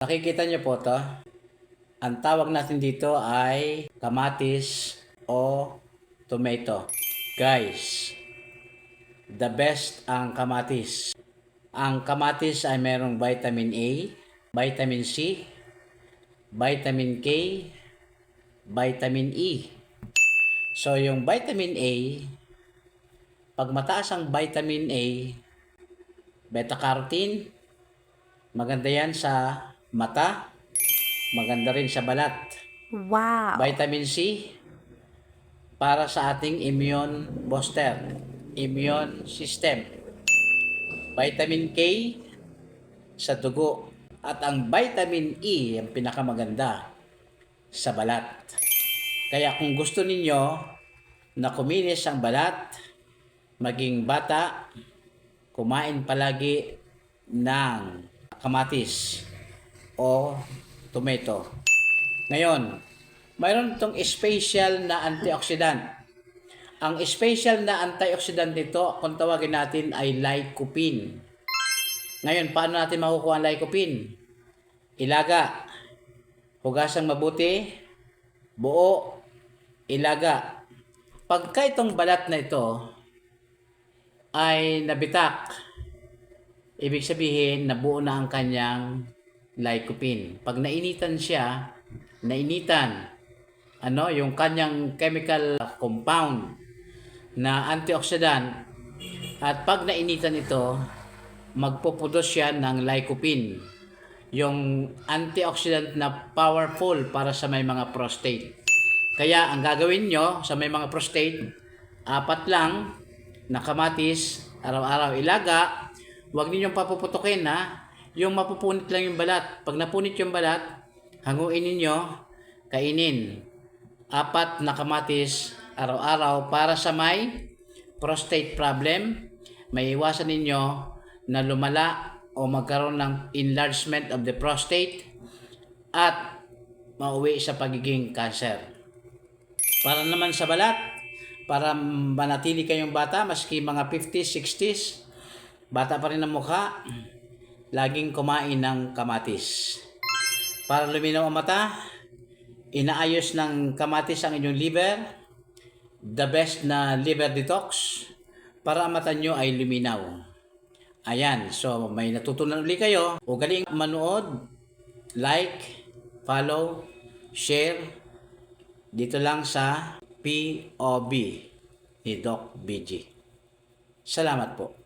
Nakikita niyo po to? Ang tawag natin dito ay kamatis o tomato. Guys, the best ang kamatis. Ang kamatis ay merong vitamin A, vitamin C, vitamin K, vitamin E. So yung vitamin A, pag mataas ang vitamin A, beta-carotene, maganda yan sa mata, maganda rin sa balat. Wow! Vitamin C, para sa ating immune booster, immune system. Vitamin K, sa dugo. At ang vitamin E, ang pinakamaganda, sa balat. Kaya kung gusto ninyo na kuminis ang balat, maging bata, kumain palagi ng kamatis o tomato. Ngayon, mayroon itong special na antioxidant. Ang special na antioxidant nito, kung tawagin natin ay lycopene. Ngayon, paano natin makukuha ang lycopene? Ilaga. Hugasang mabuti. Buo. Ilaga. Pagka itong balat na ito ay nabitak, ibig sabihin, nabuo na ang kanyang lycopene. Pag nainitan siya, yung kanyang chemical compound na antioxidant, at pag nainitan ito, magpuproduce siya ng lycopene, yung antioxidant na powerful para sa may mga prostate. Kaya ang gagawin nyo sa may mga prostate, 4 lang na kamatis, araw-araw ilaga. Huwag ninyong papuputukin, ha. Yung mapupunit lang yung balat. Pag napunit yung balat, hanguin ninyo, kainin. 4 na kamatis araw-araw para sa may prostate problem. May iwasan ninyo na lumala o magkaroon ng enlargement of the prostate at mauwi sa pagiging cancer. Para naman sa balat, para manatili kayong bata, maski mga 50s, 60s, bata pa rin ang mukha, laging kumain ng kamatis. Para luminaw ang mata, inaayos ng kamatis ang inyong liver, the best na liver detox, para ang mata nyo ay luminaw. Ayan, so may natutunan ulit kayo. Ugaling manood, like, follow, share, dito lang sa POB ni Doc BG. Salamat po.